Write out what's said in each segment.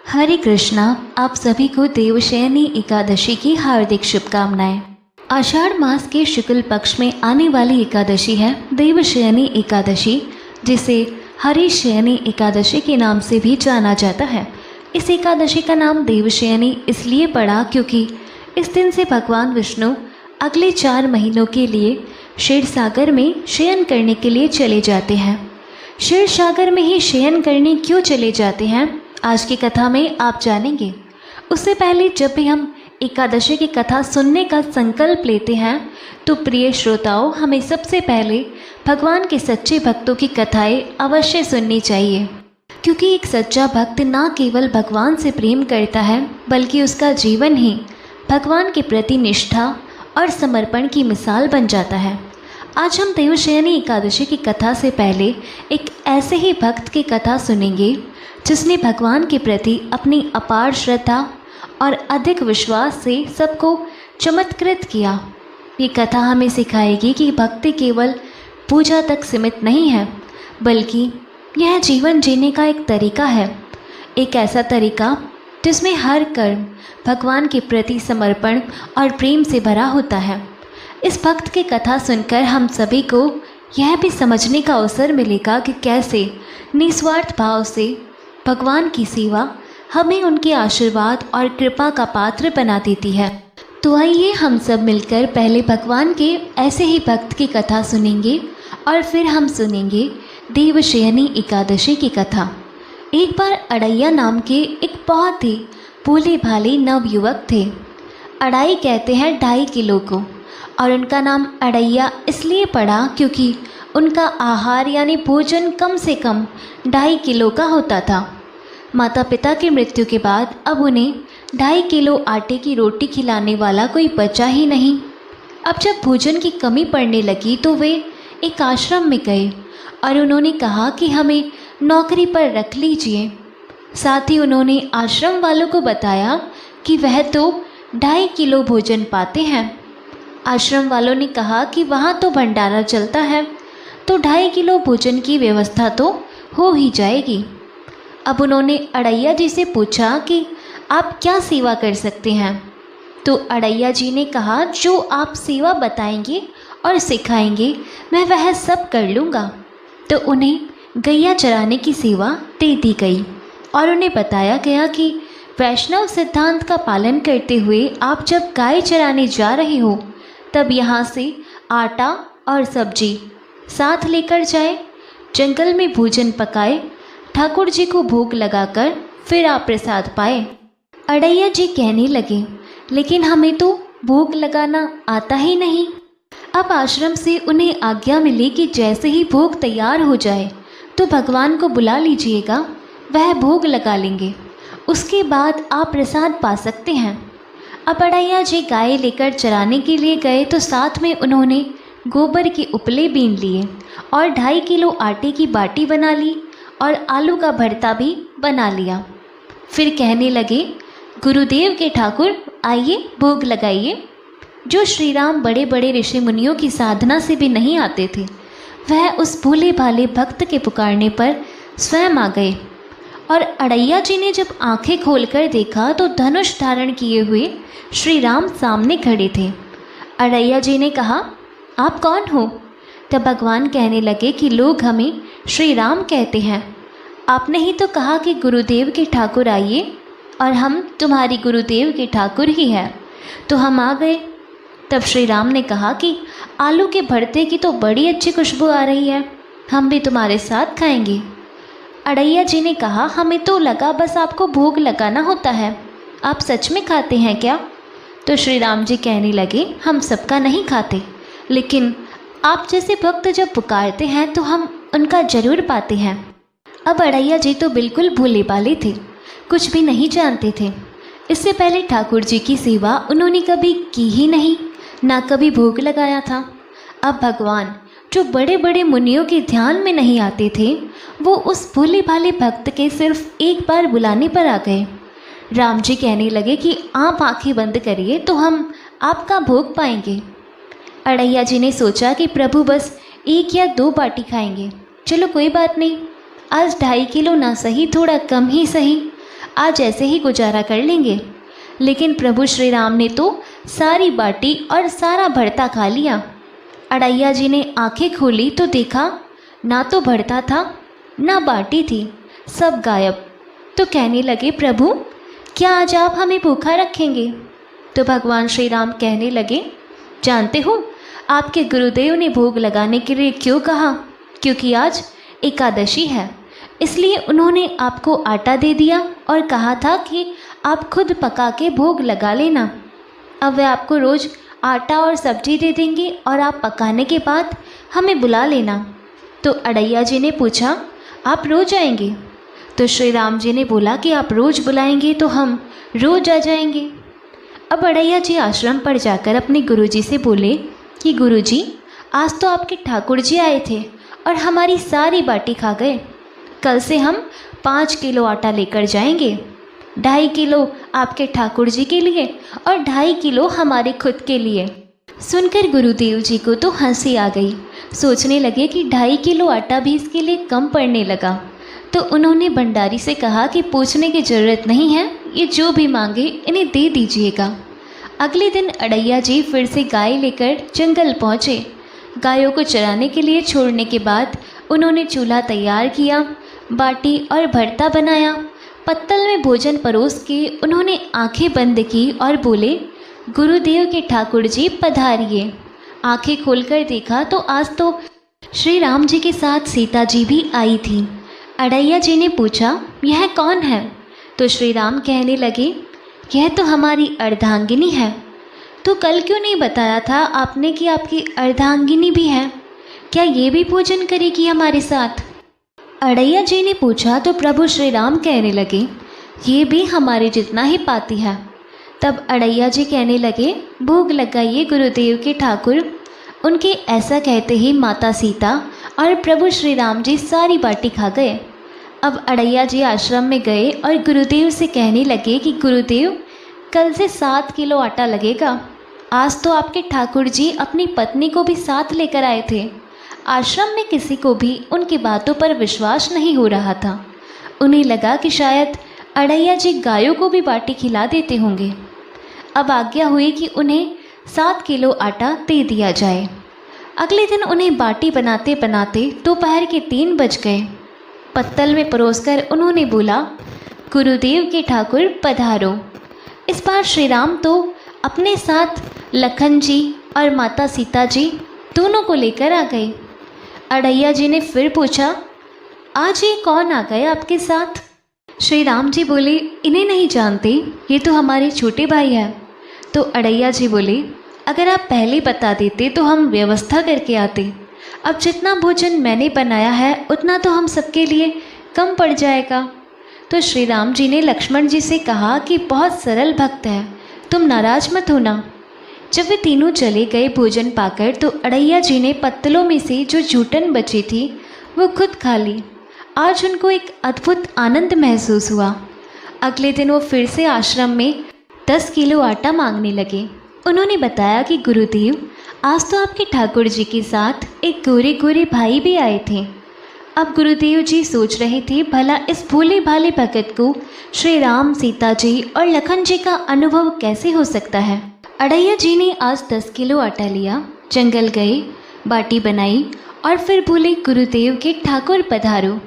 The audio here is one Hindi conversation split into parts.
हरे कृष्णा। आप सभी को देवशयनी एकादशी की हार्दिक शुभकामनाएं। आषाढ़ मास के शुक्ल पक्ष में आने वाली एकादशी है देवशयनी एकादशी, जिसे हरिशयनी एकादशी के नाम से भी जाना जाता है। इस एकादशी का नाम देवशयनी इसलिए पड़ा क्योंकि इस दिन से भगवान विष्णु अगले 4 महीनों के लिए क्षीर सागर में शयन करने के लिए चले जाते हैं। क्षीर सागर में ही शयन करने क्यों चले जाते हैं, आज की कथा में आप जानेंगे। उससे पहले जब भी हम एकादशी की कथा सुनने का संकल्प लेते हैं तो प्रिय श्रोताओं, हमें सबसे पहले भगवान के सच्चे भक्तों की कथाएं अवश्य सुननी चाहिए, क्योंकि एक सच्चा भक्त ना केवल भगवान से प्रेम करता है बल्कि उसका जीवन ही भगवान के प्रति निष्ठा और समर्पण की मिसाल बन जाता है। आज हम देवशयनी एकादशी की कथा से पहले एक ऐसे ही भक्त की कथा सुनेंगे जिसने भगवान के प्रति अपनी अपार श्रद्धा और अधिक विश्वास से सबको चमत्कृत किया। ये कथा हमें सिखाएगी कि भक्ति केवल पूजा तक सीमित नहीं है, बल्कि यह जीवन जीने का एक तरीका है, एक ऐसा तरीका जिसमें हर कर्म भगवान के प्रति समर्पण और प्रेम से भरा होता है। इस भक्त की कथा सुनकर हम सभी को यह भी समझने का अवसर मिलेगा कि कैसे निस्वार्थ भाव से भगवान की सेवा हमें उनके आशीर्वाद और कृपा का पात्र बना देती है। तो आइए हम सब मिलकर पहले भगवान के ऐसे ही भक्त की कथा सुनेंगे और फिर हम सुनेंगे देवशयनी एकादशी की कथा। एक बार अड़ैया नाम के एक बहुत ही भोले भाले नवयुवक थे। अड़ाई कहते हैं 2.5 किलो को, और उनका नाम अड़ैया इसलिए पड़ा क्योंकि उनका आहार यानी भोजन कम से कम 2.5 किलो का होता था। माता पिता की मृत्यु के बाद अब उन्हें 2.5 किलो आटे की रोटी खिलाने वाला कोई बचा ही नहीं। अब जब भोजन की कमी पड़ने लगी तो वे एक आश्रम में गए और उन्होंने कहा कि हमें नौकरी पर रख लीजिए। साथ ही उन्होंने आश्रम वालों को बताया कि वह तो 2.5 किलो भोजन पाते हैं। आश्रम वालों ने कहा कि वहाँ तो भंडारा चलता है, तो 2.5 किलो भोजन की व्यवस्था तो हो ही जाएगी। अब उन्होंने अड़ैया जी से पूछा कि आप क्या सेवा कर सकते हैं। तो अड़ैया जी ने कहा, जो आप सेवा बताएंगे और सिखाएंगे मैं वह सब कर लूँगा। तो उन्हें गैया चराने की सेवा दे दी गई और उन्हें बताया गया कि वैष्णव सिद्धांत का पालन करते हुए आप जब गाय चराने जा रहे हो तब यहाँ से आटा और सब्जी साथ लेकर जाए, जंगल में भोजन पकाए, ठाकुर जी को भोग लगाकर फिर आप प्रसाद पाए। अड़ैया जी कहने लगे, लेकिन हमें तो भोग लगाना आता ही नहीं। अब आश्रम से उन्हें आज्ञा मिली कि जैसे ही भोग तैयार हो जाए तो भगवान को बुला लीजिएगा, वह भोग लगा लेंगे, उसके बाद आप प्रसाद पा सकते हैं। अब अड़ैया जी गाय लेकर चराने के लिए गए तो साथ में उन्होंने गोबर के उपले बीन लिए और 2.5 किलो आटे की बाटी बना ली और आलू का भरता भी बना लिया। फिर कहने लगे, गुरुदेव के ठाकुर आइए भोग लगाइए। जो श्री राम बड़े बड़े ऋषि मुनियों की साधना से भी नहीं आते थे, वह उस भोले भाले भक्त के पुकारने पर स्वयं आ गए। और अड़ैया जी ने जब आंखें खोलकर देखा तो धनुष धारण किए हुए श्री राम सामने खड़े थे। अड़ैया जी ने कहा, आप कौन हो? तब भगवान कहने लगे कि लोग हमें श्री राम कहते हैं। आपने ही तो कहा कि गुरुदेव के ठाकुर आइए, और हम तुम्हारी गुरुदेव के ठाकुर ही हैं, तो हम आ गए। तब श्री राम ने कहा कि आलू के भरते की तो बड़ी अच्छी खुशबू आ रही है, हम भी तुम्हारे साथ खाएंगे। अड़ैया जी ने कहा, हमें तो लगा बस आपको भोग लगाना होता है, आप सच में खाते हैं क्या? तो श्री राम जी कहने लगे, हम सबका नहीं खाते, लेकिन आप जैसे भक्त जब पुकारते हैं तो हम उनका जरूर पाते हैं। अब अड़ैया जी तो बिल्कुल भोले भाले थे, कुछ भी नहीं जानते थे। इससे पहले ठाकुर जी की सेवा उन्होंने कभी की ही नहीं, ना कभी भोग लगाया था। अब भगवान जो बड़े बड़े मुनियों के ध्यान में नहीं आते थे, वो उस भोले भाले भक्त के सिर्फ एक बार बुलाने पर आ गए। राम जी कहने लगे कि आप आंखें बंद करिए तो हम आपका भोग पाएंगे। अड़ैया जी ने सोचा कि प्रभु बस 1 या 2 बाटी खाएंगे, चलो कोई बात नहीं, आज 2.5 किलो ना सही, थोड़ा कम ही सही, आज ऐसे ही गुजारा कर लेंगे। लेकिन प्रभु श्री राम ने तो सारी बाटी और सारा भरता खा लिया। अड़ैया जी ने आंखें खोली तो देखा ना तो भरता था ना बाटी थी, सब गायब। तो कहने लगे, प्रभु क्या आज आप हमें भूखा रखेंगे? तो भगवान श्री राम कहने लगे, जानते हो आपके गुरुदेव ने भोग लगाने के लिए क्यों कहा? क्योंकि आज एकादशी है, इसलिए उन्होंने आपको आटा दे दिया और कहा था कि आप खुद पका के भोग लगा लेना। अब वे आपको रोज़ आटा और सब्जी दे देंगे और आप पकाने के बाद हमें बुला लेना। तो अड़ैया जी ने पूछा, आप रोज़ आएंगे? तो श्री राम जी ने बोला कि आप रोज़ बुलाएंगे तो हम रोज़ आ जाएंगे। अब अड़ैया जी आश्रम पर जाकर अपने गुरुजी से बोले कि गुरुजी, आज तो आपके ठाकुर जी आए थे और हमारी सारी बाटी खा गए। कल से हम 5 किलो आटा लेकर जाएंगे, 2.5 किलो आपके ठाकुर जी के लिए और 2.5 किलो हमारे खुद के लिए। सुनकर गुरुदेव जी को तो हंसी आ गई। सोचने लगे कि 2.5 किलो आटा भी इसके लिए कम पड़ने लगा। तो उन्होंने भंडारी से कहा कि पूछने की ज़रूरत नहीं है, ये जो भी मांगे इन्हें दे दीजिएगा। अगले दिन अड़ैया जी फिर से गाय लेकर जंगल पहुँचे। गायों को चराने के लिए छोड़ने के बाद उन्होंने चूल्हा तैयार किया, बाटी और भरता बनाया। पत्तल में भोजन परोस के उन्होंने आंखें बंद की और बोले, गुरुदेव के ठाकुर जी पधारिए। आंखें खोलकर देखा तो आज तो श्री राम जी के साथ सीता जी भी आई थी। अड़ैया जी ने पूछा, यह कौन है? तो श्री राम कहने लगे, यह तो हमारी अर्धांगिनी है। तो कल क्यों नहीं बताया था आपने कि आपकी अर्धांगिनी भी है? क्या ये भी भोजन करेगी हमारे साथ? अड़ैया जी ने पूछा तो प्रभु श्री राम कहने लगे, ये भी हमारे जितना ही पाती है। तब अड़ैया जी कहने लगे, भोग लगाइए गुरुदेव के ठाकुर। उनके ऐसा कहते ही माता सीता और प्रभु श्री राम जी सारी बाटी खा गए। अब अड़ैया जी आश्रम में गए और गुरुदेव से कहने लगे कि गुरुदेव, कल से 7 किलो आटा लगेगा। आज तो आपके ठाकुर जी अपनी पत्नी को भी साथ लेकर आए थे। आश्रम में किसी को भी उनकी बातों पर विश्वास नहीं हो रहा था। उन्हें लगा कि शायद अड़ैया जी गायों को भी बाटी खिला देते होंगे। अब आज्ञा हुई कि उन्हें 7 किलो आटा दे दिया जाए। अगले दिन उन्हें बाटी बनाते बनाते दोपहर के 3 बज गए। पत्तल में परोसकर उन्होंने बोला, गुरुदेव के ठाकुर पधारो। इस बार श्री राम तो अपने साथ लखन जी और माता सीता जी दोनों को लेकर आ गए। अड़ैया जी ने फिर पूछा, आज ये कौन आ गए आपके साथ? श्री राम जी बोले, इन्हें नहीं जानते, ये तो हमारे छोटे भाई हैं। तो अड़ैया जी बोले, अगर आप पहले बता देते तो हम व्यवस्था करके आते। अब जितना भोजन मैंने बनाया है उतना तो हम सबके लिए कम पड़ जाएगा। तो श्री राम जी ने लक्ष्मण जी से कहा कि बहुत सरल भक्त है, तुम नाराज मत होना। जब वे तीनों चले गए भोजन पाकर तो अड़ैया जी ने पत्तलों में से जो जूठन बची थी वो खुद खा ली। आज उनको एक अद्भुत आनंद महसूस हुआ। अगले दिन वो फिर से आश्रम में 10 किलो आटा मांगने लगे। उन्होंने बताया कि गुरुदेव, आज तो आपके ठाकुर जी के साथ एक गोरे गोरे भाई भी आए थे। अब गुरुदेव जी सोच रहे थे, भला इस भोले भाले भगत को श्री राम, सीता जी और लखन जी का अनुभव कैसे हो सकता है। अड़ैया जी ने आज 10 किलो आटा लिया, जंगल गए, बाटी बनाई और फिर बोले, गुरुदेव के ठाकुर पधारो।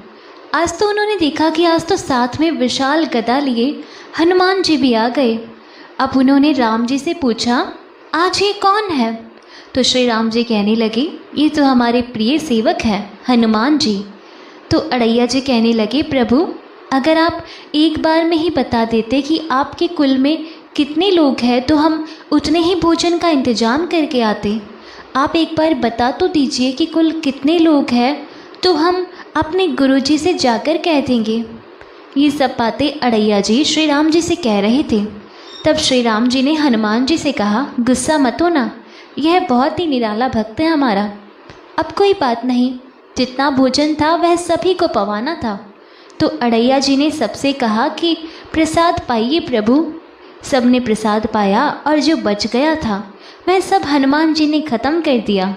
आज तो उन्होंने देखा कि आज तो साथ में विशाल गदा लिए हनुमान जी भी आ गए। अब उन्होंने राम जी से पूछा, आज ये कौन है? तो श्री राम जी कहने लगे, ये तो हमारे प्रिय सेवक हैं हनुमान जी। तो अड़ैया जी कहने लगे, प्रभु अगर आप एक बार में ही बता देते कि आपके कुल में कितने लोग हैं तो हम उतने ही भोजन का इंतजाम करके आते। आप एक बार बता तो दीजिए कि कुल कितने लोग हैं, तो हम अपने गुरुजी से जाकर कह देंगे। ये सब बातें अड़ैया जी श्री राम जी से कह रहे थे। तब श्री राम जी ने हनुमान जी से कहा, गुस्सा मत होना, यह बहुत ही निराला भक्त है हमारा। अब कोई बात नहीं, जितना भोजन था वह सभी को पवाना था। तो अड़ैया जी ने सबसे कहा कि प्रसाद पाइए प्रभु। सबने प्रसाद पाया और जो बच गया था वह सब हनुमान जी ने ख़त्म कर दिया।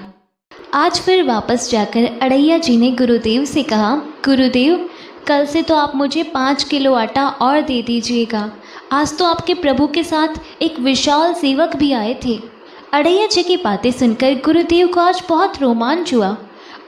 आज फिर वापस जाकर अड़ैया जी ने गुरुदेव से कहा, गुरुदेव कल से तो आप मुझे 5 किलो आटा और दे दीजिएगा। आज तो आपके प्रभु के साथ एक विशाल सेवक भी आए थे। अड़ैया जी की बातें सुनकर गुरुदेव को आज बहुत रोमांच हुआ।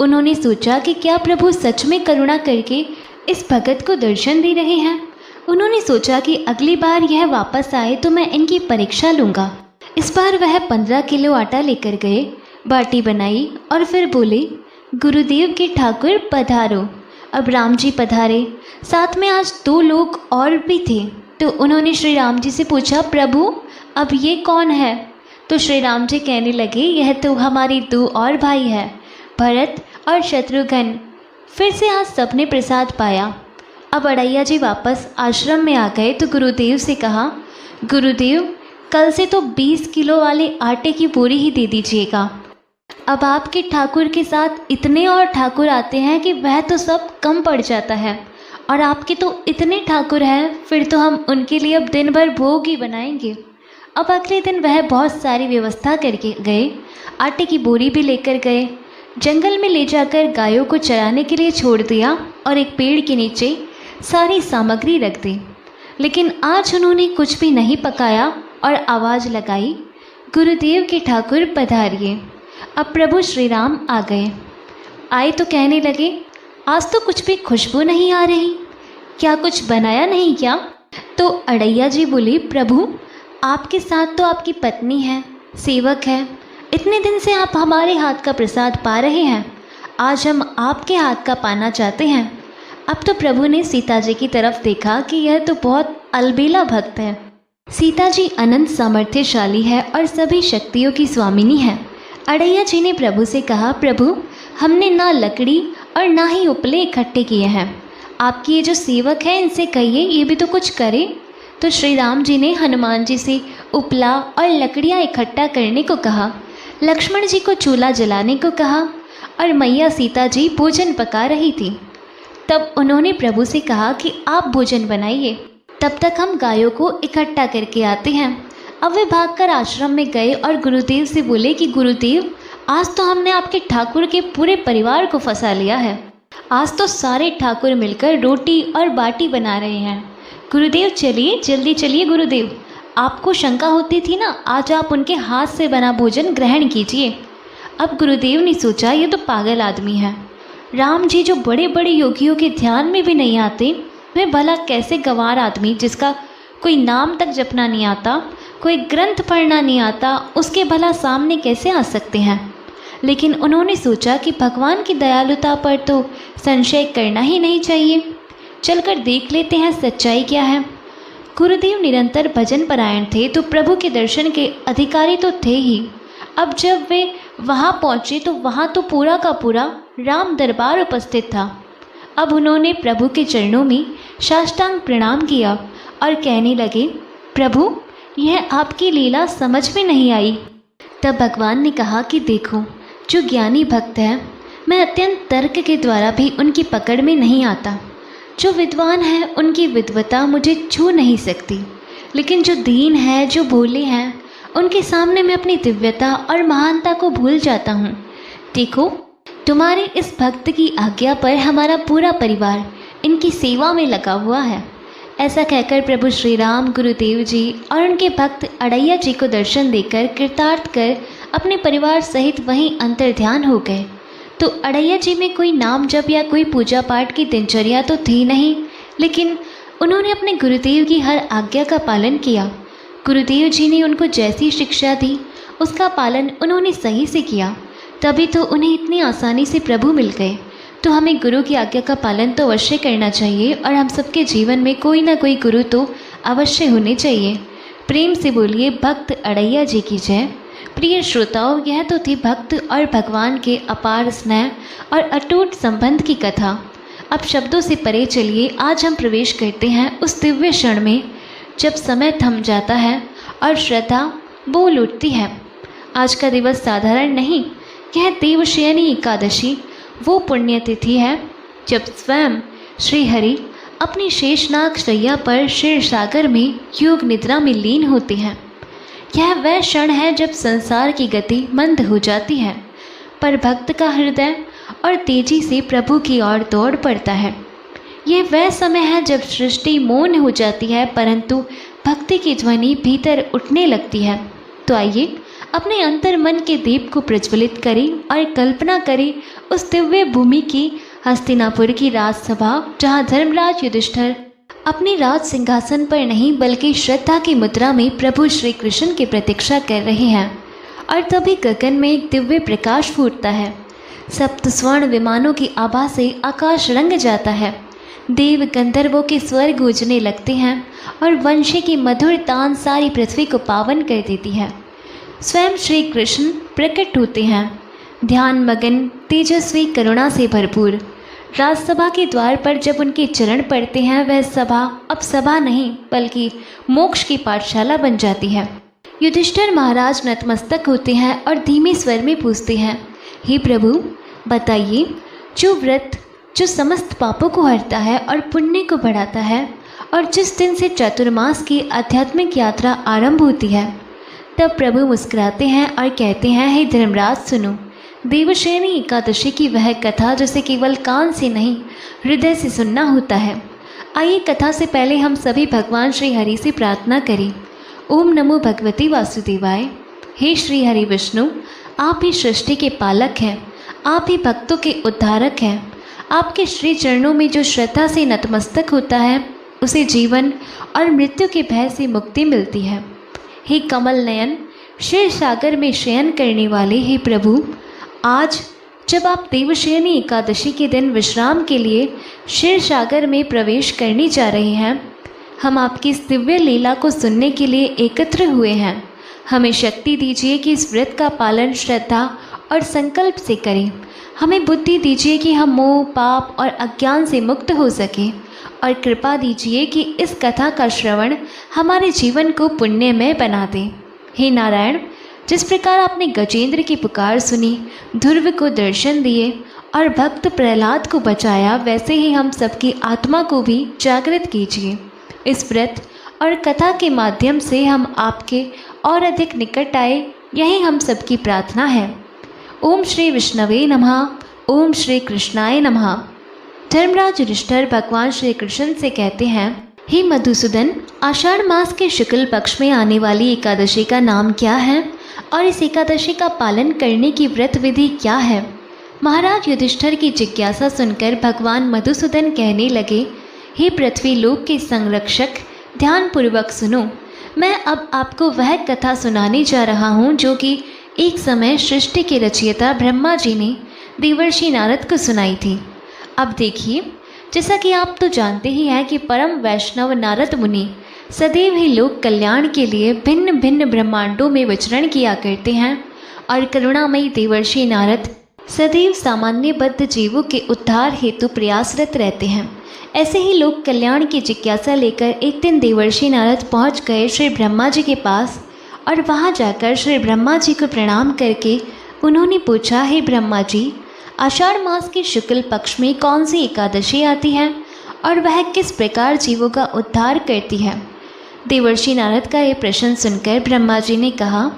उन्होंने सोचा कि क्या प्रभु सच में करुणा करके इस भगत को दर्शन दे रहे हैं। उन्होंने सोचा कि अगली बार यह वापस आए तो मैं इनकी परीक्षा लूँगा। इस बार वह 15 किलो आटा लेकर गए, बाटी बनाई और फिर बोले, गुरुदेव के ठाकुर पधारो। अब राम जी पधारे। साथ में आज 2 लोग और भी थे। तो उन्होंने श्री राम जी से पूछा, प्रभु अब ये कौन है? तो श्री राम जी कहने लगे, यह तो हमारे 2 और भाई हैं, भरत और शत्रुघ्न। फिर से आज सबने प्रसाद पाया। अब अड़ैया जी वापस आश्रम में आ गए तो गुरुदेव से कहा, गुरुदेव कल से तो 20 किलो वाले आटे की बोरी ही दे दीजिएगा। अब आपके ठाकुर के साथ इतने और ठाकुर आते हैं कि वह तो सब कम पड़ जाता है, और आपके तो इतने ठाकुर हैं, फिर तो हम उनके लिए अब दिन भर भोग ही बनाएंगे। अब अगले दिन वह बहुत सारी व्यवस्था करके गए। आटे की बोरी भी लेकर गए। जंगल में ले जाकर गायों को चराने के लिए छोड़ दिया और एक पेड़ के नीचे सारी सामग्री रख दी। लेकिन आज उन्होंने कुछ भी नहीं पकाया और आवाज़ लगाई, गुरुदेव के ठाकुर पधारिए। अब प्रभु श्री राम आ गए। आए तो कहने लगे, आज तो कुछ भी खुशबू नहीं आ रही, क्या कुछ बनाया नहीं क्या? तो अड़ैया जी बोली, प्रभु आपके साथ तो आपकी पत्नी है, सेवक है, इतने दिन से आप हमारे हाथ का प्रसाद पा रहे हैं, आज हम आपके हाथ का पाना चाहते हैं। अब तो प्रभु ने सीता जी की तरफ देखा कि यह तो बहुत अलबेला भक्त है। सीता जी अनंत सामर्थ्यशाली है और सभी शक्तियों की स्वामिनी है। अड़ैया जी ने प्रभु से कहा, प्रभु हमने ना लकड़ी और ना ही उपले इकट्ठे किए हैं, आपकी ये जो सेवक है इनसे कहिए ये भी तो कुछ करे। तो श्री राम जी ने हनुमान जी से उपला और लकड़ियाँ इकट्ठा करने को कहा, लक्ष्मण जी को चूल्हा जलाने को कहा और मैया सीता जी भोजन पका रही थी। तब उन्होंने प्रभु से कहा कि आप भोजन बनाइए, तब तक हम गायों को इकट्ठा करके आते हैं। अब वे भागकर आश्रम में गए और गुरुदेव से बोले कि गुरुदेव आज तो हमने आपके ठाकुर के पूरे परिवार को फंसा लिया है। आज तो सारे ठाकुर मिलकर रोटी और बाटी बना रहे हैं। गुरुदेव चलिए, जल्दी चलिए गुरुदेव, आपको शंका होती थी ना, आज आप उनके हाथ से बना भोजन ग्रहण कीजिए। अब गुरुदेव ने सोचा ये तो पागल आदमी है। राम जी जो बड़े बड़े योगियों के ध्यान में भी नहीं आते, वे भला कैसे गंवार आदमी जिसका कोई नाम तक जपना नहीं आता, कोई ग्रंथ पढ़ना नहीं आता, उसके भला सामने कैसे आ सकते हैं। लेकिन उन्होंने सोचा कि भगवान की दयालुता पर तो संशय करना ही नहीं चाहिए, चलकर देख लेते हैं सच्चाई क्या है। गुरुदेव निरंतर भजन परायण थे तो प्रभु के दर्शन के अधिकारी तो थे ही। अब जब वे वहाँ पहुँचे तो वहाँ तो पूरा का पूरा राम दरबार उपस्थित था। अब उन्होंने प्रभु के चरणों में साष्टांग प्रणाम किया और कहने लगे, प्रभु यह आपकी लीला समझ में नहीं आई। तब भगवान ने कहा कि देखो, जो ज्ञानी भक्त है मैं अत्यंत तर्क के द्वारा भी उनकी पकड़ में नहीं आता। जो विद्वान है उनकी विद्वता मुझे छू नहीं सकती, लेकिन जो दीन है, जो भोले हैं, उनके सामने मैं अपनी दिव्यता और महानता को भूल जाता हूँ। देखो, तुम्हारे इस भक्त की आज्ञा पर हमारा पूरा परिवार इनकी सेवा में लगा हुआ है। ऐसा कहकर प्रभु श्री राम, गुरुदेव जी और उनके भक्त अड़ैया जी को दर्शन देकर कृतार्थ कर अपने परिवार सहित वहीं अंतर्ध्यान हो गए। तो अड़ैया जी में कोई नाम जप या कोई पूजा पाठ की दिनचर्या तो थी नहीं, लेकिन उन्होंने अपने गुरुदेव की हर आज्ञा का पालन किया। गुरुदेव जी ने उनको जैसी शिक्षा दी उसका पालन उन्होंने सही से किया, तभी तो उन्हें इतनी आसानी से प्रभु मिल गए। तो हमें गुरु की आज्ञा का पालन तो अवश्य करना चाहिए और हम सबके जीवन में कोई ना कोई गुरु तो अवश्य होने चाहिए। प्रेम से बोलिए भक्त अड़ैया जी की जय। प्रिय श्रोताओं, यह तो थी भक्त और भगवान के अपार स्नेह और अटूट संबंध की कथा। अब शब्दों से परे चलिए, आज हम प्रवेश करते हैं उस दिव्य क्षण में जब समय थम जाता है और श्रद्धा बोल उठती है। आज का दिवस साधारण नहीं, यह देवशयनी एकादशी वो पुण्यतिथि है जब स्वयं श्री हरि अपनी शेषनाग शैया पर क्षीर सागर में योग निद्रा में लीन होते हैं। यह वह क्षण है जब संसार की गति मंद हो जाती है, पर भक्त का हृदय और तेजी से प्रभु की ओर दौड़ पड़ता है। ये वह समय है जब सृष्टि मौन हो जाती है, परंतु भक्ति की ध्वनि भीतर उठने लगती है। तो आइए अपने अंतर मन के दीप को प्रज्वलित करें और कल्पना करें उस दिव्य भूमि की, हस्तिनापुर की राजसभा, जहाँ धर्मराज युधिष्ठिर अपनी राज सिंहासन पर नहीं बल्कि श्रद्धा की मुद्रा में प्रभु श्री कृष्ण की प्रतीक्षा कर रहे हैं। और तभी गगन में एक दिव्य प्रकाश फूटता है। सप्त स्वर्ण विमानों की आभा से आकाश रंग जाता है। देव गंधर्वों के स्वर गूंजने लगते हैं और वंशी की मधुर तान सारी पृथ्वी को पावन कर देती है। स्वयं श्री कृष्ण प्रकट होते हैं, ध्यान मगन, तेजस्वी, करुणा से भरपूर। राजसभा के द्वार पर जब उनके चरण पड़ते हैं, वह सभा अब सभा नहीं बल्कि मोक्ष की पाठशाला बन जाती है। युधिष्ठिर महाराज नतमस्तक होते हैं और धीमे स्वर में पूछते हैं, हे प्रभु बताइए, जो व्रत जो समस्त पापों को हरता है और पुण्य को बढ़ाता है, और जिस दिन से चातुर्मास की आध्यात्मिक यात्रा आरंभ होती है, तब प्रभु मुस्कुराते हैं और कहते हैं, हे धर्मराज सुनो, देवशयनी एकादशी की वह कथा जिसे केवल कान से नहीं हृदय से सुनना होता है। आइए कथा से पहले हम सभी भगवान श्री हरि से प्रार्थना करें। ओम नमो भगवती वासुदेवाय। हे श्री हरि विष्णु, आप ही सृष्टि के पालक हैं, आप ही भक्तों के उद्धारक हैं। आपके श्री चरणों में जो श्रद्धा से नतमस्तक होता है, उसे जीवन और मृत्यु के भय से मुक्ति मिलती है। हे कमल नयन, क्षीर सागर में शयन करने वाले, हे प्रभु, आज जब आप देवशयनी एकादशी के दिन विश्राम के लिए क्षीर सागर में प्रवेश करने जा रहे हैं, हम आपकी इस दिव्य लीला को सुनने के लिए एकत्र हुए हैं। हमें शक्ति दीजिए कि इस व्रत का पालन श्रद्धा और संकल्प से करें। हमें बुद्धि दीजिए कि हम मोह, पाप और अज्ञान से मुक्त हो सकें, और कृपा दीजिए कि इस कथा का श्रवण हमारे जीवन को पुण्यमय बना दे। हे नारायण, जिस प्रकार आपने गजेंद्र की पुकार सुनी, ध्रुव को दर्शन दिए और भक्त प्रहलाद को बचाया, वैसे ही हम सबकी आत्मा को भी जागृत कीजिए। इस व्रत और कथा के माध्यम से हम आपके और अधिक निकट आए, यही हम सबकी प्रार्थना है। ओम श्री विष्णवे नमः। ओम श्री कृष्णाय नमः। धर्मराज युधिष्ठिर भगवान श्री कृष्ण से कहते हैं, हे मधुसूदन, आषाढ़ मास के शुक्ल पक्ष में आने वाली एकादशी का नाम क्या है और इस एकादशी का पालन करने की व्रत विधि क्या है? महाराज युधिष्ठिर की जिज्ञासा सुनकर भगवान मधुसूदन कहने लगे, हे पृथ्वी लोक के संरक्षक, ध्यानपूर्वक सुनो। मैं अब आपको वह कथा सुनाने जा रहा हूँ जो कि एक समय सृष्टि के रचयिता ब्रह्मा जी ने देवर्षि नारद को सुनाई थी। अब देखिए, जैसा कि आप तो जानते ही हैं कि परम वैष्णव नारद मुनि सदैव ही लोक कल्याण के लिए भिन्न भिन्न ब्रह्मांडों में विचरण किया करते हैं, और करुणामयी देवर्षि नारद सदैव सामान्यबद्ध जीवों के उद्धार हेतु प्रयासरत रहते हैं। ऐसे ही लोक कल्याण की जिज्ञासा लेकर एक दिन देवर्षि नारद पहुंच गए श्री ब्रह्मा जी के पास, और वहां जाकर श्री ब्रह्मा जी को प्रणाम करके उन्होंने पूछा, हे ब्रह्मा जी, आषाढ़ मास के शुक्ल पक्ष में कौन सी एकादशी आती है और वह किस प्रकार जीवों का उद्धार करती है? देवर्षि नारद का यह प्रश्न सुनकर ब्रह्मा जी ने कहा,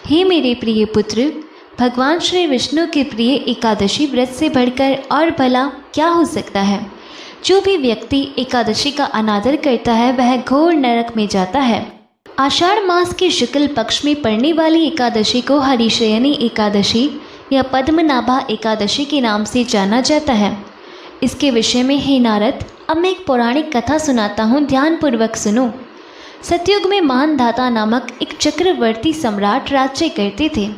हे मेरे प्रिय पुत्र, भगवान श्री विष्णु के प्रिय एकादशी व्रत से बढ़कर और भला क्या हो सकता है? जो भी व्यक्ति एकादशी का अनादर करता है वह घोर नरक में जाता है। आषाढ़ मास के शुक्ल पक्ष में पड़ने वाली एकादशी को हरिशयनी एकादशी या पद्मनाभा एकादशी के नाम से जाना जाता है। इसके विषय में हे नारद, अब मैं एक पौराणिक कथा सुनाता हूँ, ध्यानपूर्वक सुनो। सतयुग में मानधाता नामक एक चक्रवर्ती सम्राट राज्य करते थे।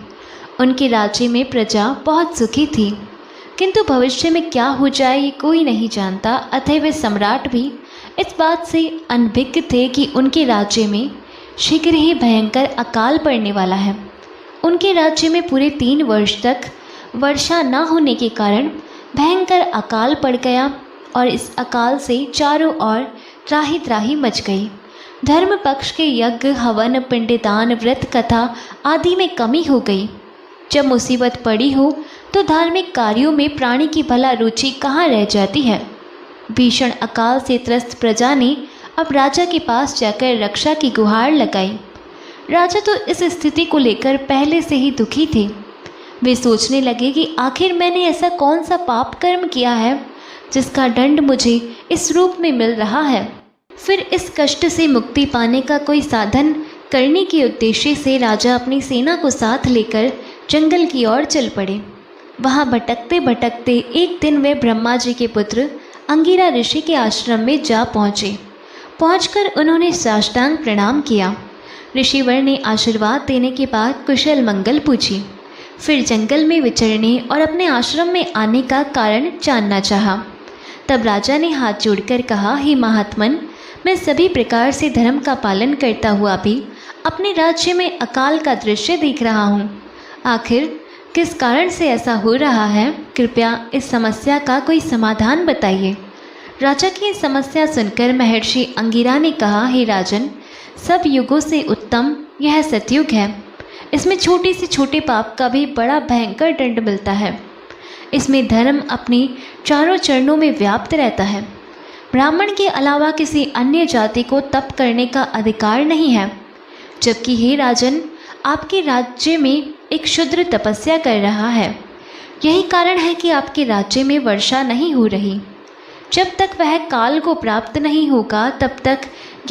उनके राज्य में प्रजा बहुत सुखी थी, किंतु भविष्य में क्या हो जाए ये कोई नहीं जानता। अतः वे सम्राट भी इस बात से अनभिज्ञ थे कि उनके राज्य में शीघ्र ही भयंकर अकाल पड़ने वाला है। उनके राज्य में पूरे 3 वर्ष तक वर्षा न होने के कारण भयंकर अकाल पड़ गया, और इस अकाल से चारों ओर त्राही त्राही मच गई। धर्म पक्ष के यज्ञ, हवन, पिंडदान, व्रत कथा आदि में कमी हो गई। जब मुसीबत पड़ी हो तो धार्मिक कार्यों में प्राणी की भला रुचि कहाँ रह जाती है। भीषण अकाल से त्रस्त प्रजा ने अब राजा के पास जाकर रक्षा की गुहार लगाई। राजा तो इस स्थिति को लेकर पहले से ही दुखी थे। वे सोचने लगे कि आखिर मैंने ऐसा कौन सा पाप कर्म किया है जिसका दंड मुझे इस रूप में मिल रहा है। फिर इस कष्ट से मुक्ति पाने का कोई साधन करने के उद्देश्य से राजा अपनी सेना को साथ लेकर जंगल की ओर चल पड़े। वहाँ भटकते भटकते एक दिन वे ब्रह्मा जी के पुत्र अंगिरा ऋषि के आश्रम में जा पहुँचे। पहुंचकर उन्होंने साष्टांग प्रणाम किया। ऋषिवर ने आशीर्वाद देने के बाद कुशल मंगल पूछी। फिर जंगल में विचरने और अपने आश्रम में आने का कारण जानना चाहा। तब राजा ने हाथ जोड़कर कहा, हे महात्मन, मैं सभी प्रकार से धर्म का पालन करता हुआ भी अपने राज्य में अकाल का दृश्य देख रहा हूँ। आखिर किस कारण से ऐसा हो रहा है? कृपया इस समस्या का कोई समाधान बताइए। राजा की समस्या सुनकर महर्षि अंगिरा ने कहा, हे राजन, सब युगों से उत्तम यह सतयुग है। इसमें छोटे से छोटे पाप का भी बड़ा भयंकर दंड मिलता है। इसमें धर्म अपने चारों चरणों में व्याप्त रहता है। ब्राह्मण के अलावा किसी अन्य जाति को तप करने का अधिकार नहीं है। जबकि हे राजन, आपके राज्य में एक शूद्र तपस्या कर रहा है। यही कारण है कि आपके राज्य में वर्षा नहीं हो रही। जब तक वह काल को प्राप्त नहीं होगा तब तक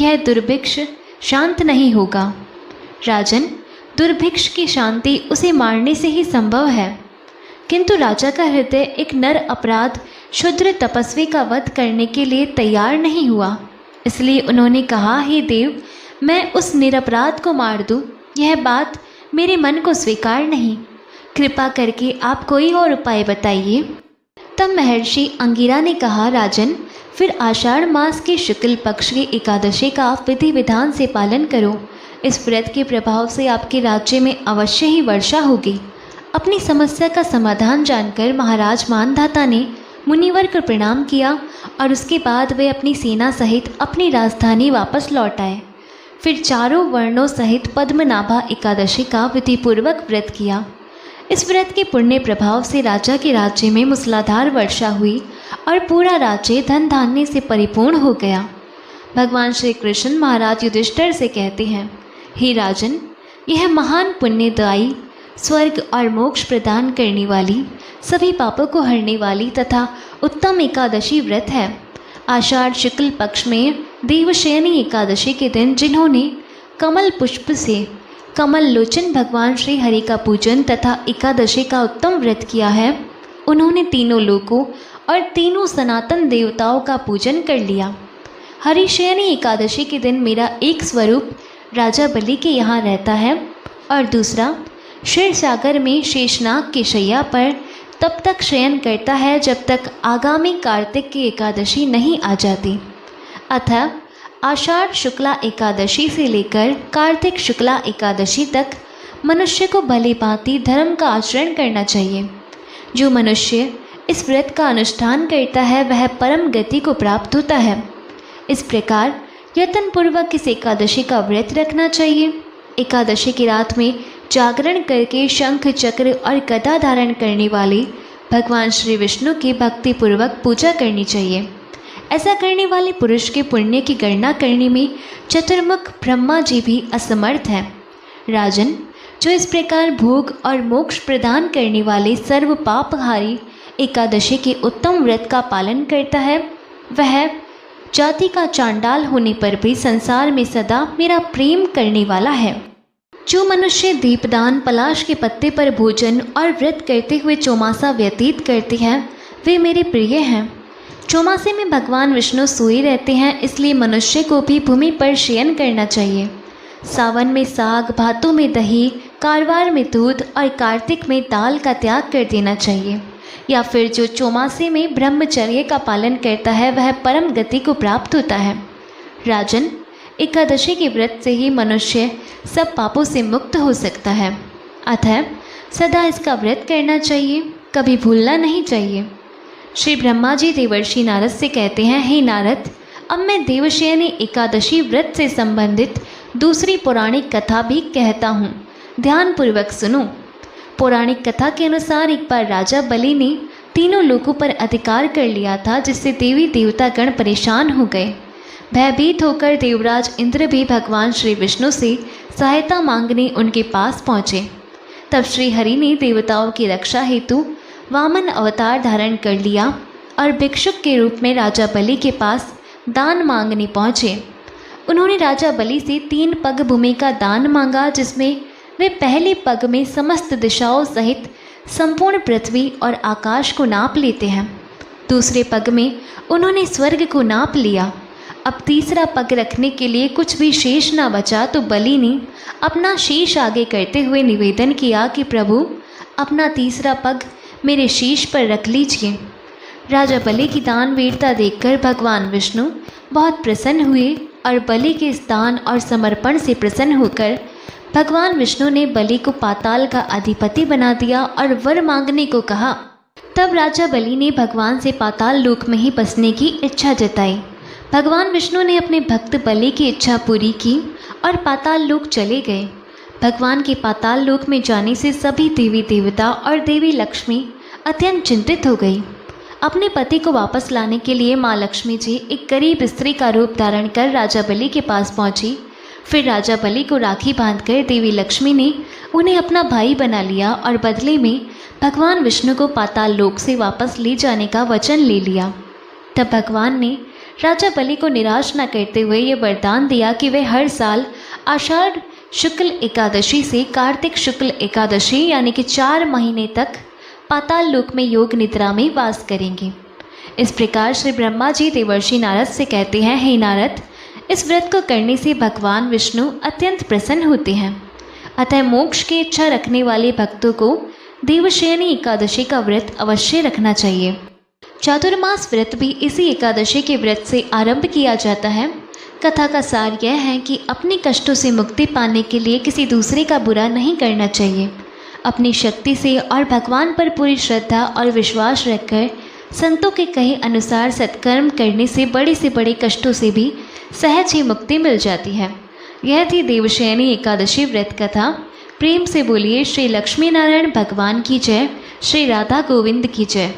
यह दुर्भिक्ष शांत नहीं होगा। राजन, दुर्भिक्ष की शांति उसे मारने से ही संभव है। किंतु राजा का हृदय एक नर अपराध शूद्र तपस्वी का वध करने के लिए तैयार नहीं हुआ। इसलिए उन्होंने कहा, हे देव, मैं उस निरपराध को मार दूं, यह बात मेरे मन को स्वीकार नहीं। कृपा करके आप कोई और उपाय बताइए। तब महर्षि अंगिरा ने कहा, राजन, फिर आषाढ़ मास के शुक्ल पक्ष की एकादशी का आप विधि विधान से पालन करो। इस व्रत के प्रभाव से आपके राज्य में अवश्य ही वर्षा होगी। अपनी समस्या का समाधान जानकर महाराज मानधाता ने मुनिवर को प्रणाम किया और उसके बाद वे अपनी सेना सहित अपनी राजधानी वापस लौट आए। फिर चारों वर्णों सहित पद्मनाभा एकादशी का विधिपूर्वक व्रत किया। इस व्रत के पुण्य प्रभाव से राजा के राज्य में मूसलाधार वर्षा हुई और पूरा राज्य धन धान्य से परिपूर्ण हो गया। भगवान श्री कृष्ण महाराज युधिष्ठिर से कहते हैं, हे राजन, यह महान पुण्यदायी, स्वर्ग और मोक्ष प्रदान करने वाली, सभी पापों को हरने वाली तथा उत्तम एकादशी व्रत है। आषाढ़ शुक्ल पक्ष में देवशयनी एकादशी के दिन जिन्होंने कमल पुष्प से कमल लोचन भगवान श्री हरि का पूजन तथा एकादशी का उत्तम व्रत किया है, उन्होंने तीनों लोकों और तीनों सनातन देवताओं का पूजन कर लिया। हरिशयनी एकादशी के दिन मेरा एक स्वरूप राजा बलि के यहाँ रहता है और दूसरा क्षीर सागर में शेषनाग की शैया पर तब तक शयन करता है जब तक आगामी कार्तिक की एकादशी नहीं आ जाती। अतः आषाढ़ शुक्ला एकादशी से लेकर कार्तिक शुक्ला एकादशी तक मनुष्य को भली भांति धर्म का आचरण करना चाहिए। जो मनुष्य इस व्रत का अनुष्ठान करता है वह परम गति को प्राप्त होता है। इस प्रकार यत्नपूर्वक इस एकादशी का व्रत रखना चाहिए। एकादशी की रात में जागरण करके शंख चक्र और गदा धारण करने वाले भगवान श्री विष्णु की भक्तिपूर्वक पूजा करनी चाहिए। ऐसा करने वाले पुरुष के पुण्य की गणना करने में चतुर्मुख ब्रह्मा जी भी असमर्थ हैं। राजन, जो इस प्रकार भोग और मोक्ष प्रदान करने वाले सर्व पापहारी एकादशी के उत्तम व्रत का पालन करता है, वह जाति का चांडाल होने पर भी संसार में सदा मेरा प्रेम करने वाला है। जो मनुष्य दीपदान, पलाश के पत्ते पर भोजन और व्रत करते हुए चौमासा व्यतीत करते हैं, वे मेरे प्रिय हैं। चौमासे में भगवान विष्णु सोए रहते हैं, इसलिए मनुष्य को भी भूमि पर शयन करना चाहिए। सावन में साग, भादों में दही, कारवार में दूध और कार्तिक में दाल का त्याग कर देना चाहिए। या फिर जो चौमासे में ब्रह्मचर्य का पालन करता है वह परम गति को प्राप्त होता है। राजन, एकादशी के व्रत से ही मनुष्य सब पापों से मुक्त हो सकता है। अतः सदा इसका व्रत करना चाहिए, कभी भूलना नहीं चाहिए। श्री ब्रह्मा जी देवर्षि नारद से कहते हैं, हे नारद, अब मैं देवशयनी एकादशी व्रत से संबंधित दूसरी पौराणिक कथा भी कहता हूँ, ध्यानपूर्वक सुनो। पौराणिक कथा के अनुसार एक बार राजा बलि ने तीनों लोकों पर अधिकार कर लिया था, जिससे देवी देवतागण परेशान हो गए। भयभीत होकर देवराज इंद्र भी भगवान श्री विष्णु से सहायता मांगने उनके पास पहुँचे। तब श्री हरि ने देवताओं की रक्षा हेतु वामन अवतार धारण कर लिया और भिक्षुक के रूप में राजा बलि के पास दान मांगने पहुँचे। उन्होंने राजा बलि से 3 पग भूमि का दान मांगा, जिसमें वे पहले पग में समस्त दिशाओं सहित संपूर्ण पृथ्वी और आकाश को नाप लेते हैं। दूसरे पग में उन्होंने स्वर्ग को नाप लिया। अब तीसरा पग रखने के लिए कुछ भी शेष ना बचा तो बलि ने अपना शीश आगे करते हुए निवेदन किया कि प्रभु, अपना तीसरा पग मेरे शीश पर रख लीजिए। राजा बलि की दानवीरता देखकर भगवान विष्णु बहुत प्रसन्न हुए और बलि के इस दान और समर्पण से प्रसन्न होकर भगवान विष्णु ने बलि को पाताल का अधिपति बना दिया और वर मांगने को कहा। तब राजा बलि ने भगवान से पाताल लोक में ही बसने की इच्छा जताई। भगवान विष्णु ने अपने भक्त बलि की इच्छा पूरी की और पाताल लोक चले गए। भगवान के पाताल लोक में जाने से सभी देवी देवता और देवी लक्ष्मी अत्यंत चिंतित हो गई। अपने पति को वापस लाने के लिए माँ लक्ष्मी जी एक गरीब स्त्री का रूप धारण कर राजा बलि के पास पहुंची। फिर राजा बलि को राखी बांधकर देवी लक्ष्मी ने उन्हें अपना भाई बना लिया और बदले में भगवान विष्णु को पाताल लोक से वापस ले जाने का वचन ले लिया। तब भगवान ने राजा बलि को निराश न करते हुए ये वरदान दिया कि वे हर साल आषाढ़ शुक्ल एकादशी से कार्तिक शुक्ल एकादशी यानी कि 4 महीने तक पाताल लोक में योग निद्रा में वास करेंगे। इस प्रकार श्री ब्रह्मा जी देवर्षि नारद से कहते हैं, हे नारद, इस व्रत को करने से भगवान विष्णु अत्यंत प्रसन्न होते हैं। अतः मोक्ष की इच्छा रखने वाले भक्तों को देवशयनी एकादशी का व्रत अवश्य रखना चाहिए। चातुर्मास व्रत भी इसी एकादशी के व्रत से आरंभ किया जाता है। कथा का सार यह है कि अपने कष्टों से मुक्ति पाने के लिए किसी दूसरे का बुरा नहीं करना चाहिए। अपनी शक्ति से और भगवान पर पूरी श्रद्धा और विश्वास रखकर संतों के कहे अनुसार सत्कर्म करने से बड़े कष्टों से भी सहज ही मुक्ति मिल जाती है। यह थी देवशयनी एकादशी व्रत कथा। प्रेम से बोलिए श्री लक्ष्मी नारायण भगवान की जय, श्री राधा गोविंद की जय।